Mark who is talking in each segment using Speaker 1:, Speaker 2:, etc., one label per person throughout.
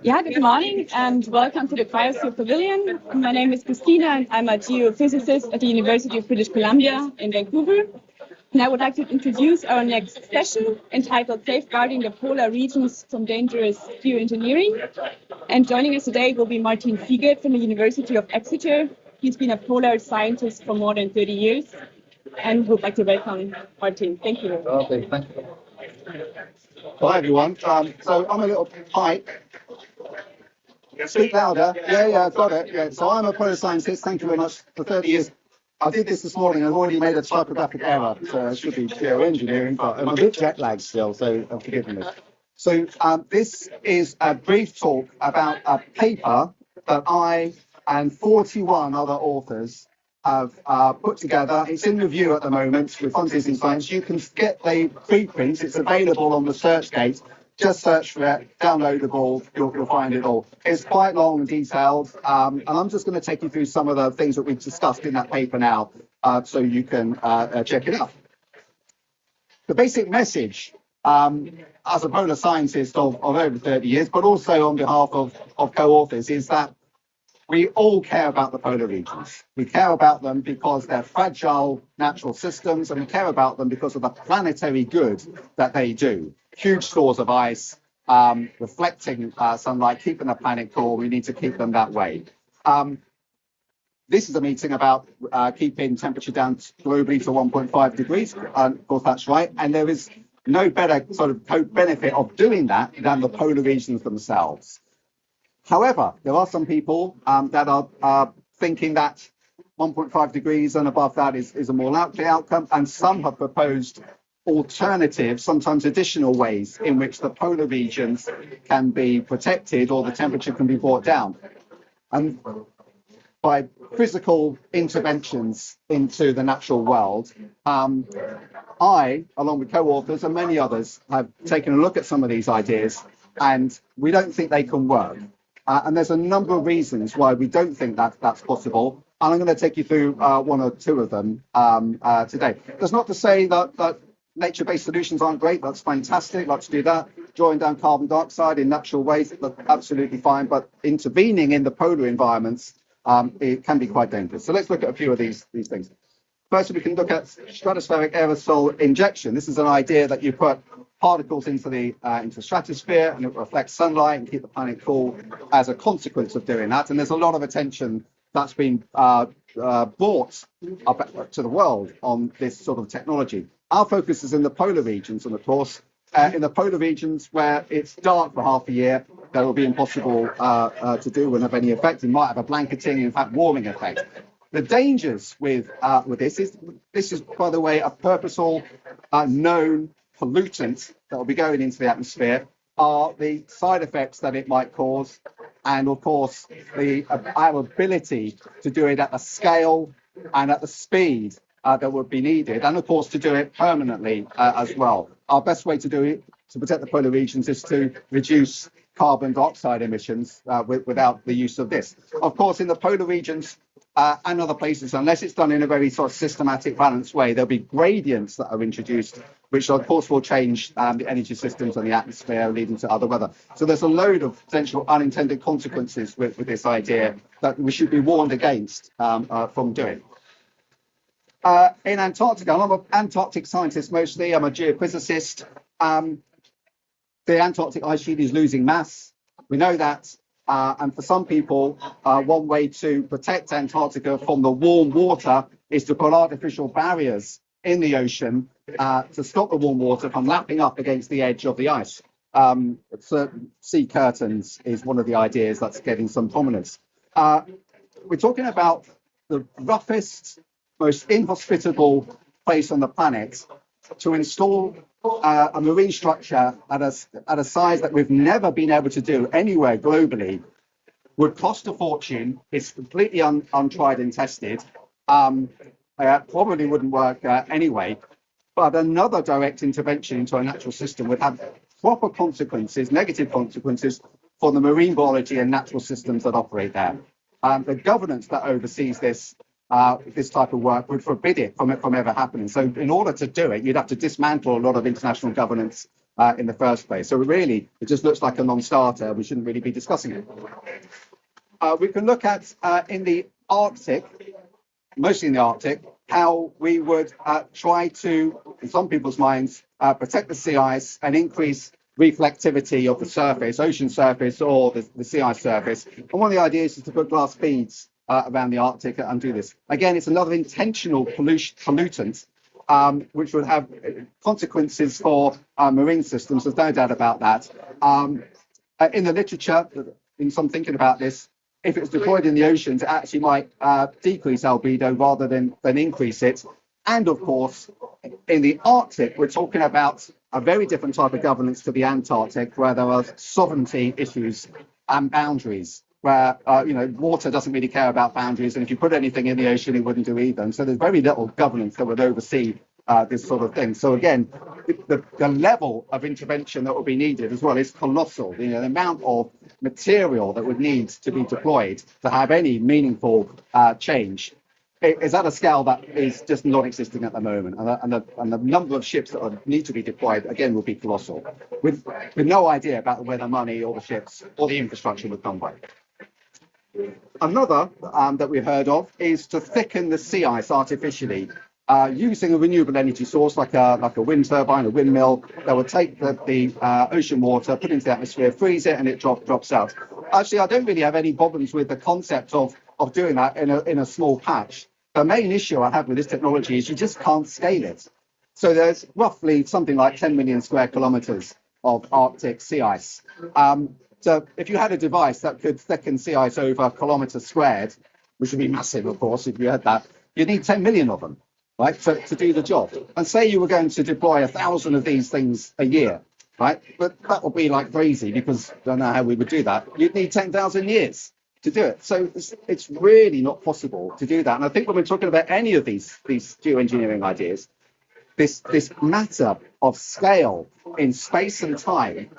Speaker 1: Yeah, good morning and welcome to the Cryosphere Pavilion. My name is Christina and I'm a geophysicist at the University of British Columbia in Vancouver. And I would like to introduce our next session entitled Safeguarding the Polar Regions from Dangerous Geoengineering. And joining us today will be Martin Fiegert from the University of Exeter. He's been a polar scientist for more than 30 years. And we'd like to welcome Martin. Thank you.
Speaker 2: Okay, thank you. Hi everyone. So I'm a little pike. Speak louder. Yeah, got it. Yeah. So I'm a polar scientist. Thank you very much for 30 years. I did this morning. I've already made a typographic error, so it should be geoengineering, but I'm a bit jet lagged still, so forgive me. So this is a brief talk about a paper that I and 41 other authors have put together. It's in review at the moment with Frontiers in Science. You can get the preprints. It's available on the SearchGate. Just search for it, downloadable, you'll find it all. It's quite long and detailed, and I'm just going to take you through some of the things that we've discussed in that paper now, so you can check it out. The basic message, as a polar scientist of over 30 years, but also on behalf of co-authors, is that we all care about the polar regions. We care about them because they're fragile natural systems, and we care about them because of the planetary good that they do. Huge stores of ice, reflecting sunlight, keeping the planet cool. We need to keep them that way. This is a meeting about keeping temperature down globally to 1.5 degrees. Of course, that's right. And there is no better sort of benefit of doing that than the polar regions themselves. However, there are some people that are thinking that 1.5 degrees and above that is a more likely outcome, and some have proposed alternative, sometimes additional ways in which the polar regions can be protected or the temperature can be brought down. And by physical interventions into the natural world, I, along with co-authors and many others, have taken a look at some of these ideas, and we don't think they can work. And there's a number of reasons why we don't think that that's possible. And I'm going to take you through one or two of them today. That's not to say that nature-based solutions aren't great. That's fantastic. Let's do that. Drawing down carbon dioxide in natural ways, that's absolutely fine. But intervening in the polar environments, it can be quite dangerous. So let's look at a few of these things. First, we can look at stratospheric aerosol injection. This is an idea that you put particles into the stratosphere, and it reflects sunlight and keep the planet cool as a consequence of doing that. And there's a lot of attention that's been brought up to the world on this sort of technology. Our focus is in the polar regions, and of course, in the polar regions where it's dark for half a year, that will be impossible to do, won't have any effect. It might have a blanketing, in fact, warming effect. The dangers with this is, by the way, a purposeful, known pollutant that will be going into the atmosphere, are the side effects that it might cause, and of course our ability to do it at the scale and at the speed that would be needed, and of course to do it permanently as well. Our best way to do it to protect the polar regions is to reduce carbon dioxide emissions without the use of this. Of course, in the polar regions and other places, unless it's done in a very sort of systematic, balanced way, there'll be gradients that are introduced, which of course will change the energy systems and the atmosphere, leading to other weather. So there's a load of potential unintended consequences with this idea that we should be warned against from doing. In Antarctica, I'm an Antarctic scientist mostly. I'm a geophysicist. The Antarctic ice sheet is losing mass. We know that. And for some people, one way to protect Antarctica from the warm water is to put artificial barriers in the ocean to stop the warm water from lapping up against the edge of the ice. Certain sea curtains is one of the ideas that's getting some prominence. We're talking about the roughest, most inhospitable place on the planet to install a marine structure at a size that we've never been able to do anywhere globally. Would cost a fortune. It's completely untried and tested. Probably wouldn't work anyway. But another direct intervention into a natural system would have proper consequences, negative consequences, for the marine biology and natural systems that operate there. The governance that oversees this type of work would forbid it from ever happening. So in order to do it, you'd have to dismantle a lot of international governance in the first place. So really, it just looks like a non-starter. We shouldn't really be discussing it. We can look at in the Arctic, mostly in the Arctic, how we would try to, in some people's minds, protect the sea ice and increase reflectivity of the surface, ocean surface or the sea ice surface. And one of the ideas is to put glass beads around the Arctic and do this. Again, it's another intentional pollutant, which would have consequences for marine systems. There's no doubt about that. In the literature, in some thinking about this, if it's deployed in the oceans, it actually might decrease albedo rather than increase it. And of course, in the Arctic, we're talking about a very different type of governance to the Antarctic, where there are sovereignty issues and boundaries, where water doesn't really care about boundaries, and if you put anything in the ocean, it wouldn't do either. And so there's very little governance that would oversee this sort of thing. So again, the level of intervention that would be needed as well is colossal. The amount of material that would need to be deployed to have any meaningful change is at a scale that is just not existing at the moment, and the number of ships that need to be deployed again will be colossal, with no idea about where the money or the ships or the infrastructure would come by. Another that we've heard of is to thicken the sea ice artificially using a renewable energy source like a wind turbine, a windmill that would take the ocean water, put it into the atmosphere, freeze it, and it drops out. Actually, I don't really have any problems with the concept of doing that in a small patch. The main issue I have with this technology is you just can't scale it. So there's roughly something like 10 million square kilometers of Arctic sea ice. So if you had a device that could thicken sea ice over a kilometer squared, which would be massive, of course, if you had that, you'd need 10 million of them, right, to do the job. And say you were going to deploy 1,000 of these things a year, right? But that would be like crazy, because I don't know how we would do that. You'd need 10,000 years to do it. So it's really not possible to do that. And I think when we're talking about any of these geoengineering ideas, this matter of scale in space and time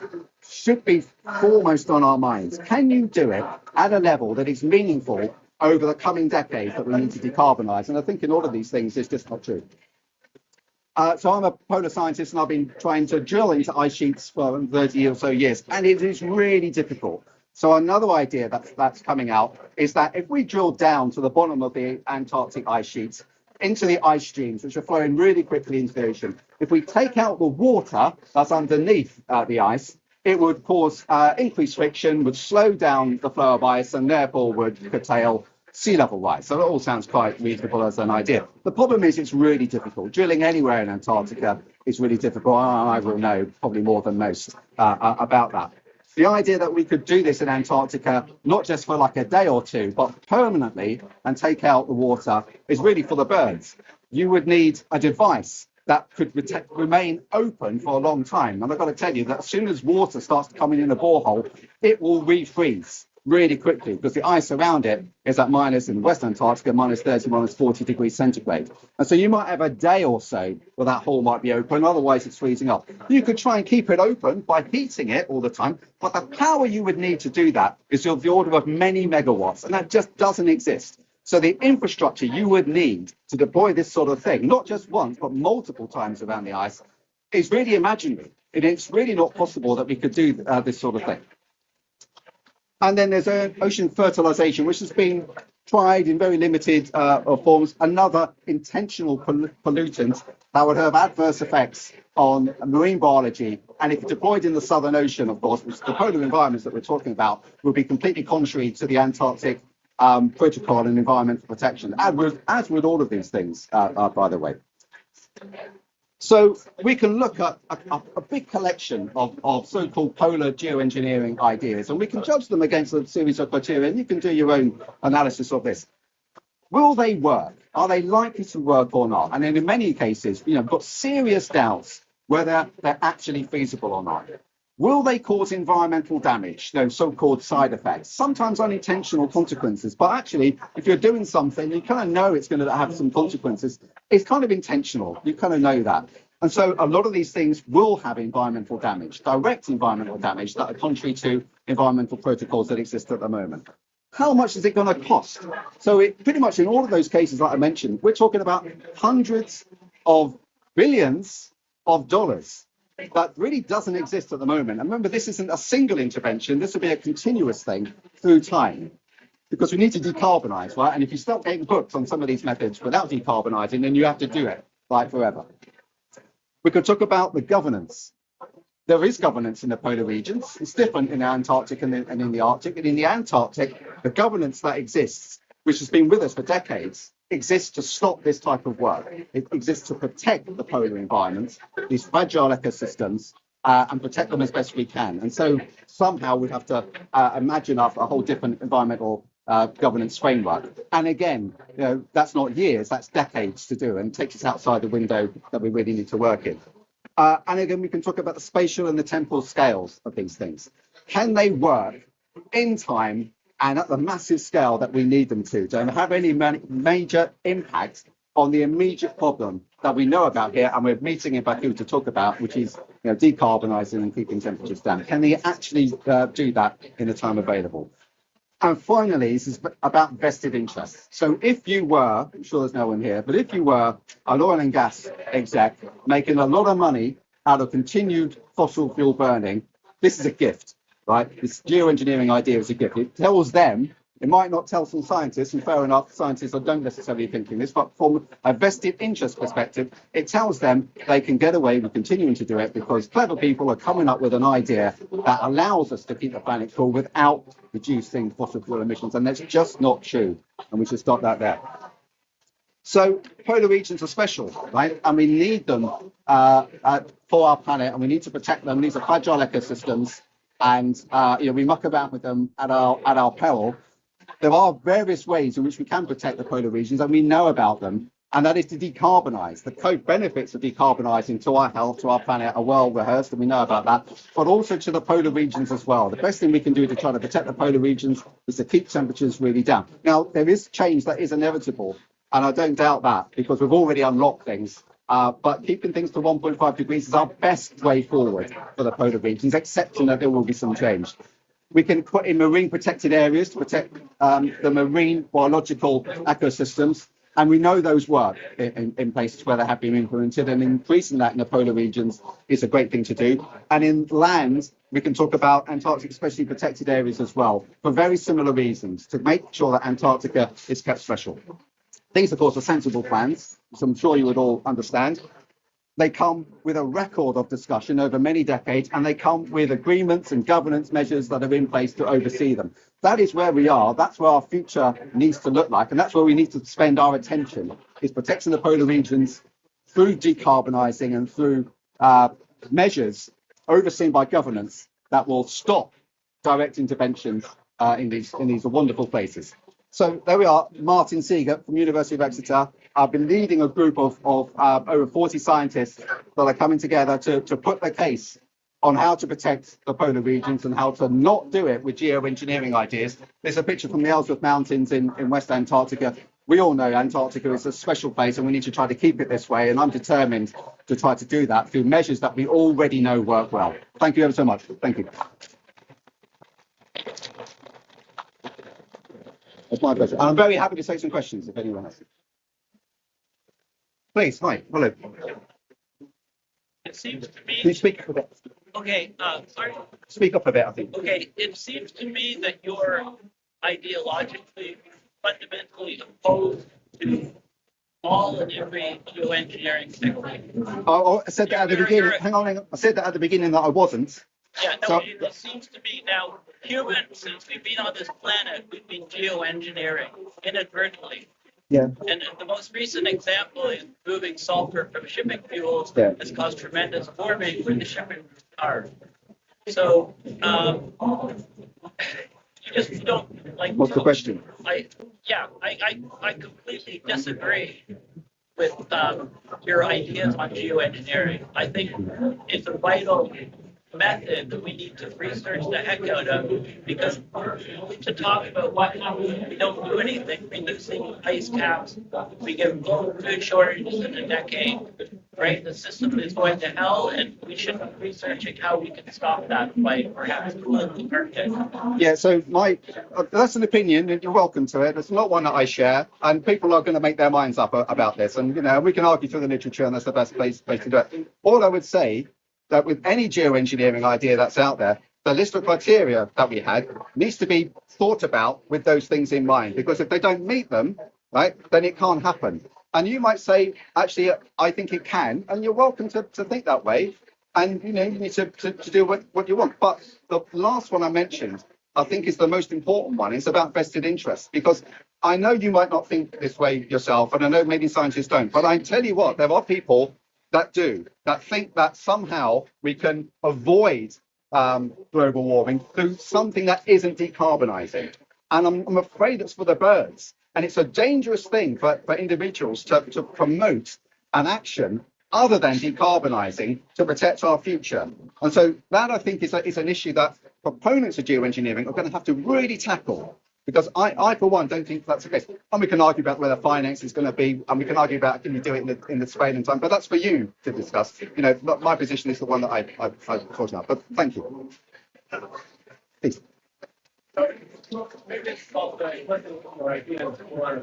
Speaker 2: should be foremost on our minds. Can you do it at a level that is meaningful over the coming decades that we need to decarbonize? And I think in all of these things, it's just not true. So I'm a polar scientist, and I've been trying to drill into ice sheets for 30 or so years, and it is really difficult. So another idea that's coming out is that if we drill down to the bottom of the Antarctic ice sheets, into the ice streams, which are flowing really quickly into the ocean, if we take out the water that's underneath the ice, it would cause increased friction, would slow down the flow of ice, and therefore would curtail sea level rise. So it all sounds quite reasonable as an idea. The problem is it's really difficult. Drilling anywhere in Antarctica is really difficult. I will know probably more than most about that. The idea that we could do this in Antarctica, not just for like a day or two, but permanently, and take out the water, is really for the birds. You would need a device that could remain open for a long time. And I've got to tell you that as soon as water starts coming in a borehole, it will refreeze really quickly, because the ice around it is at minus, in West Antarctica, minus 30, minus 40 degrees centigrade. And so you might have a day or so where that hole might be open, otherwise it's freezing up. You could try and keep it open by heating it all the time, but the power you would need to do that is of the order of many megawatts, and that just doesn't exist. So the infrastructure you would need to deploy this sort of thing, not just once, but multiple times around the ice, is really imaginary. It's really not possible that we could do this sort of thing. And then there's ocean fertilization, which has been tried in very limited forms. Another intentional pollutant that would have adverse effects on marine biology. And if deployed in the Southern Ocean, of course, which the polar environments that we're talking about, would be completely contrary to the Antarctic Protocol and environmental protection, as would all of these things, by the way. So we can look at a big collection of so-called polar geoengineering ideas, and we can judge them against a series of criteria, and you can do your own analysis of this. Will they work? Are they likely to work or not? And in many cases, we've got serious doubts whether they're actually feasible or not. Will they cause environmental damage, so-called side effects, sometimes unintentional consequences? But actually, if you're doing something, you kind of know it's going to have some consequences. It's kind of intentional. You kind of know that. And so a lot of these things will have environmental damage, direct environmental damage that are contrary to environmental protocols that exist at the moment. How much is it going to cost? So pretty much in all of those cases, like I mentioned, we're talking about hundreds of billions of dollars that really doesn't exist at the moment. And remember, this isn't a single intervention. This will be a continuous thing through time, because we need to decarbonize, right? And if you start getting hooked on some of these methods without decarbonizing, then you have to do it like forever. We could talk about the governance. There is governance in the polar regions. It's different in the Antarctic and in the Arctic. And in the Antarctic, the governance that exists, which has been with us for decades, exists to stop this type of work. It exists to protect the polar environment, these fragile ecosystems, and protect them as best we can. And so somehow we have to imagine a whole different environmental governance framework. And again, you know, that's not years, that's decades to do, and takes us outside the window that we really need to work in. And again, we can talk about the spatial and the temporal scales of these things. Can they work in time and at the massive scale that we need them to have any major impact on the immediate problem that we know about here and we're meeting in Baku to talk about, which is, you know, decarbonising and keeping temperatures down? Can they actually do that in the time available? And finally, this is about vested interests. So if you were, I'm sure there's no one here, but if you were an oil and gas exec making a lot of money out of continued fossil fuel burning, this is a gift, right? This geoengineering idea is a gift. It tells them, it might not tell some scientists, and fair enough, scientists don't necessarily thinking this, but from a vested interest perspective, it tells them they can get away with continuing to do it because clever people are coming up with an idea that allows us to keep the planet cool without reducing fossil fuel emissions, and that's just not true, and we should stop that there. So polar regions are special, right? And we need them for our planet, and we need to protect them. These are fragile ecosystems, and you know, we muck about with them at our peril. There are various ways in which we can protect the polar regions, and we know about them, and that is to decarbonize. The co-benefits of decarbonizing to our health, to our planet, are well rehearsed, and we know about that, but also to the polar regions as well. The best thing we can do to try to protect the polar regions is to keep temperatures really down. Now, there is change that is inevitable, and I don't doubt that, because we've already unlocked things. But keeping things to 1.5 degrees is our best way forward for the polar regions, accepting that there will be some change. We can put in marine protected areas to protect the marine biological ecosystems. And we know those work in places where they have been implemented, and increasing that in the polar regions is a great thing to do. And in land, we can talk about Antarctic especially protected areas as well, for very similar reasons, to make sure that Antarctica is kept special. These, of course, are sensible plans, which I'm sure you would all understand. They come with a record of discussion over many decades, and they come with agreements and governance measures that are in place to oversee them. That is where we are. That's where our future needs to look like, and that's where we need to spend our attention, is protecting the polar regions through decarbonising and through measures overseen by governance that will stop direct interventions in these wonderful places. So there we are, Martin Seeger from University of Exeter. I've been leading a group of over 40 scientists that are coming together to put the case on how to protect the polar regions and how to not do it with geoengineering ideas. There's a picture from the Ellsworth Mountains in West Antarctica. We all know Antarctica is a special place, and we need to try to keep it this way. And I'm determined to try to do that through measures that we already know work well. Thank you ever so much. Thank you. It's my pleasure. And I'm very happy to take some questions if anyone has. Please, hi, hello.
Speaker 3: It seems to me.
Speaker 2: Can you speak up a bit?
Speaker 3: Okay, sorry.
Speaker 2: Speak up a bit, I think.
Speaker 3: Okay, it seems to me that you're ideologically fundamentally opposed to all and every geoengineering technique.
Speaker 2: I said that at the beginning. Hang on. I said that at the beginning that I wasn't.
Speaker 3: Yeah, no,
Speaker 2: So,
Speaker 3: it seems to me now, humans, since we've been on this planet, we've been geoengineering inadvertently.
Speaker 2: yeah.
Speaker 3: And the most recent example is moving sulfur from shipping fuels
Speaker 2: Yeah.
Speaker 3: has caused tremendous warming when the shipping are. So, you just don't like.
Speaker 2: What's the question?
Speaker 3: I completely disagree with your ideas on geoengineering. I think it's a vital method that we need to research the heck out of, because to talk about what happens if we don't do anything, reducing ice caps, we get food shortages in a decade, right? The system is going to hell, and we should be researching how we can stop that by perhaps cooling the Arctic.
Speaker 2: Yeah, so that's an opinion, and you're welcome to it. It's not one that I share, and people are going to make their minds up about this, and we can argue through the literature, and that's the best place to do it. All I would say that with any geoengineering idea that's out there, the list of criteria that we had needs to be thought about with those things in mind, because if they don't meet them, right, then it can't happen. And you might say, actually, I think it can, and you're welcome to think that way. And you need to do what you want. But the last one I mentioned, I think, is the most important one. It's about vested interest, because I know you might not think this way yourself, and I know maybe scientists don't, but I tell you what, there are people that do, that think that somehow we can avoid global warming through something that isn't decarbonizing. And I'm afraid it's for the birds. And it's a dangerous thing for individuals to promote an action other than decarbonizing to protect our future. And so that, I think, is an issue that proponents of geoengineering are going to have to really tackle, because I for one, don't think that's the case. And we can argue about where the finance is going to be, and we can argue about can you do it in the surveillance time, but that's for you to discuss. My position is the one that I've talked about. But thank you. Please.
Speaker 4: Maybe it's about the your ideas for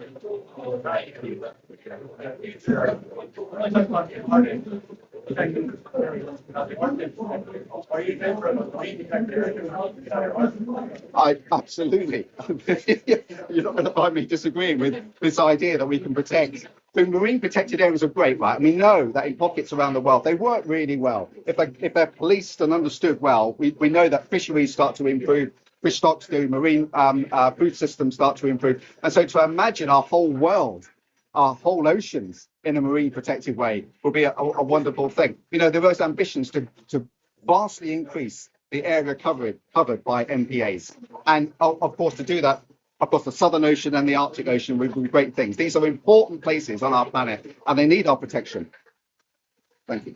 Speaker 2: Absolutely. You're not going to find me disagreeing with this idea that we can protect. The marine protected areas are great, right? And we know that in pockets around the world, they work really well. If they're policed and understood well, we know that fisheries start to improve. Fish stocks do, marine food systems start to improve. And so to imagine our whole world, our whole oceans in a marine protected way will be a wonderful thing. There was ambitions to vastly increase the area covered by MPAs. And of course, to do that, of course, the Southern Ocean and the Arctic Ocean would be great things. These are important places on our planet, and they need our protection. Thank you.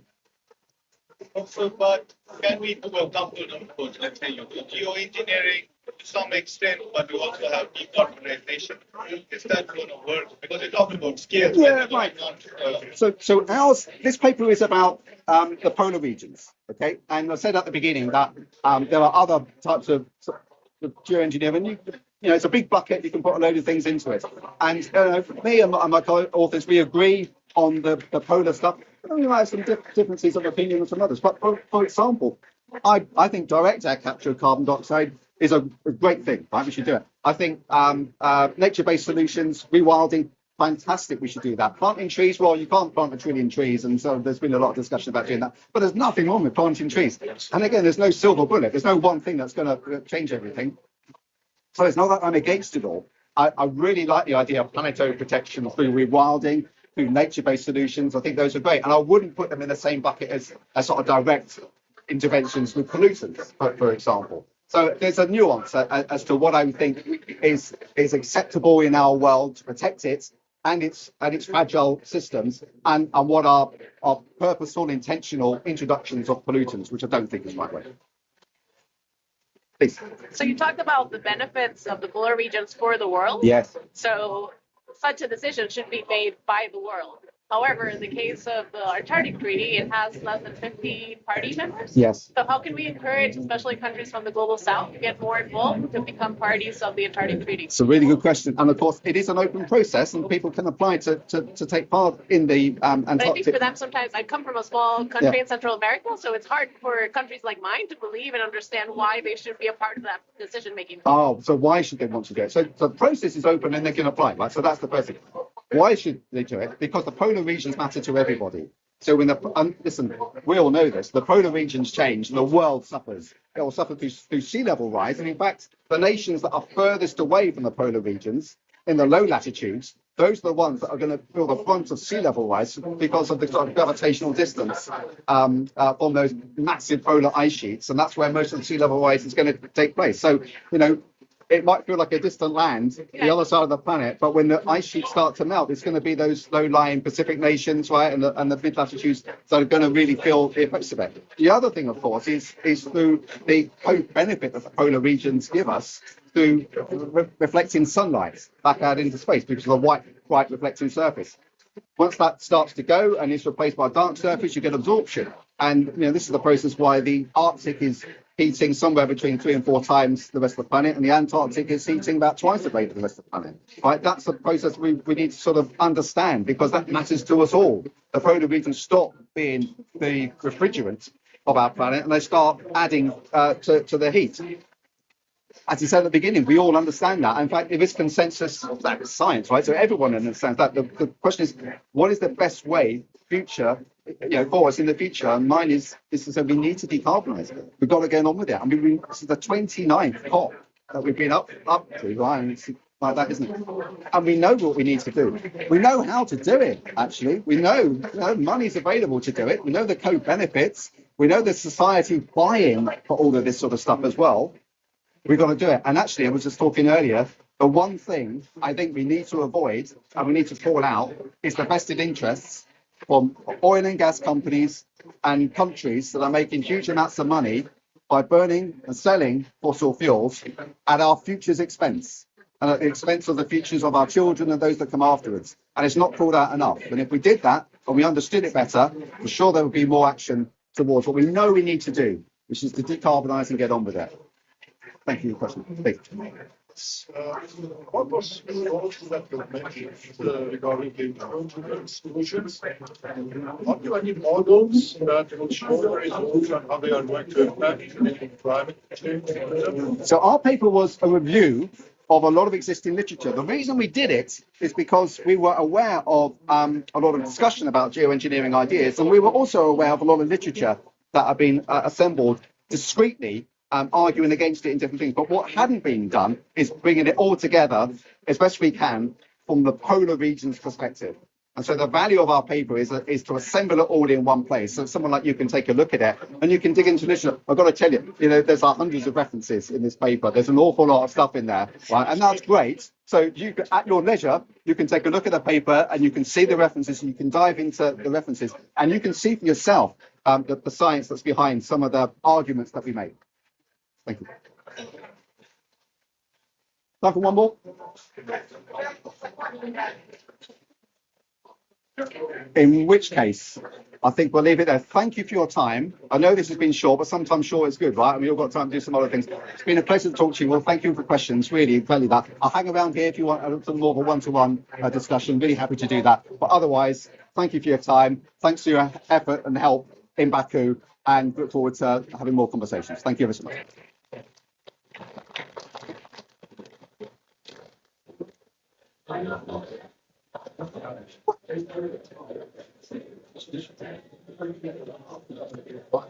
Speaker 4: Also, but can we do a couple of approach? Let's say you do geoengineering to some extent, but you also have decarbonization. Is that going to work? Because you're talking about scale.
Speaker 2: Yeah, right. So this paper is about the polar regions, okay? And I said at the beginning that there are other types of geoengineering. It's a big bucket. You can put a load of things into it. And me and my co-authors, we agree on the polar stuff. We might have some differences of opinion with some others. But for example, I think direct air capture of carbon dioxide is a great thing, right? We should do it. I think nature-based solutions, rewilding, fantastic. We should do that. Planting trees, well, you can't plant 1 trillion trees, and so there's been a lot of discussion about doing that. But there's nothing wrong with planting trees. And again, there's no silver bullet. There's no one thing that's going to change everything. So it's not that I'm against it all. I really like the idea of planetary protection through rewilding, through nature-based solutions. I think those are great. And I wouldn't put them in the same bucket as sort of direct interventions with pollutants, for example. So there's a nuance as to what I think is acceptable in our world to protect it and its fragile systems, and what are purposeful, intentional introductions of pollutants, which I don't think is right way. Please.
Speaker 5: So you talked about the benefits of the polar regions for the world.
Speaker 2: Yes.
Speaker 5: So such a decision should be made by the world. However, in the case of the Antarctic Treaty, it has less than 50 party members.
Speaker 2: Yes.
Speaker 5: So how can we encourage, especially countries from the global south, to get more involved to become parties of the Antarctic Treaty?
Speaker 2: It's a really good question. And of course, it is an open process, and people can apply to take part in the Antarctic.
Speaker 5: But I think for them, sometimes I come from a small country in Central America, so it's hard for countries like mine to believe and understand why they should be a part of that decision-making.
Speaker 2: Oh, so why should they want to do it? So the process is open and they can apply, right? So that's the first thing. Why should they do it? Because the polar regions matter to everybody. So listen, we all know this, the polar regions change and the world suffers. It will suffer through sea level rise. And in fact, the nations that are furthest away from the polar regions in the low latitudes, those are the ones that are going to feel the brunt of sea level rise because of the sort of gravitational distance from those massive polar ice sheets. And that's where most of the sea level rise is going to take place. So, it might feel like a distant land, the other side of the planet, but when the ice sheets start to melt, it's going to be those low-lying Pacific nations, right, and the mid-latitudes that are going to really feel the effects of it. The other thing, of course, is through the benefit that the polar regions give us through reflecting sunlight back out into space because of the white reflecting surface. Once that starts to go and is replaced by a dark surface, you get absorption. And this is the process why the Arctic is heating somewhere between 3 and 4 times the rest of the planet, and the Antarctic is heating about twice the rate of the rest of the planet. Right? That's a process we need to sort of understand, because that matters to us all. The polar regions stop being the refrigerant of our planet, and they start adding to the heat. As you said at the beginning, we all understand that. In fact, if it's consensus, that is science, right? So everyone understands that. The question is, what is the best way future, for us in the future? And mine is to say we need to decarbonise. We've got to get on with it. I mean, this is the 29th COP that we've been up to, right? And it's like that, isn't it? And we know what we need to do. We know how to do it, actually. We know, money's available to do it. We know the co-benefits. We know the society buying for all of this sort of stuff as well. We've got to do it. And actually, I was just talking earlier, the one thing I think we need to avoid and we need to call out is the vested interests from oil and gas companies and countries that are making huge amounts of money by burning and selling fossil fuels at our future's expense and at the expense of the futures of our children and those that come afterwards. And it's not called out enough. And if we did that and we understood it better, I'm sure there would be more action towards what we know we need to do, which is to decarbonise and get on with it. Thank you for your question. Please.
Speaker 6: What was the goals that you mentioned regarding the geoengineering solutions? Are there any models that will show the results and how they are going to impact climate change?
Speaker 2: So our paper was a review of a lot of existing literature. The reason we did it is because we were aware of a lot of discussion about geoengineering ideas, and we were also aware of a lot of literature that had been assembled discreetly, arguing against it in different things. But what hadn't been done is bringing it all together as best we can from the polar regions perspective. And so the value of our paper is to assemble it all in one place. So someone like you can take a look at it and you can dig into literature. I've got to tell you, there's hundreds of references in this paper. There's an awful lot of stuff in there, right? And that's great. So you can, at your leisure, you can take a look at the paper and you can see the references and you can dive into the references and you can see for yourself the science that's behind some of the arguments that we make. Thank you. Time for one more? In which case, I think we'll leave it there. Thank you for your time. I know this has been short, but sometimes short is good, right? I mean, we've got time to do some other things. It's been a pleasure to talk to you. Well, thank you for questions. Really, value that. I'll hang around here if you want a little more of a one-to-one discussion. Really happy to do that. But otherwise, thank you for your time. Thanks for your effort and help in Baku, and look forward to having more conversations. Thank you ever so much. What?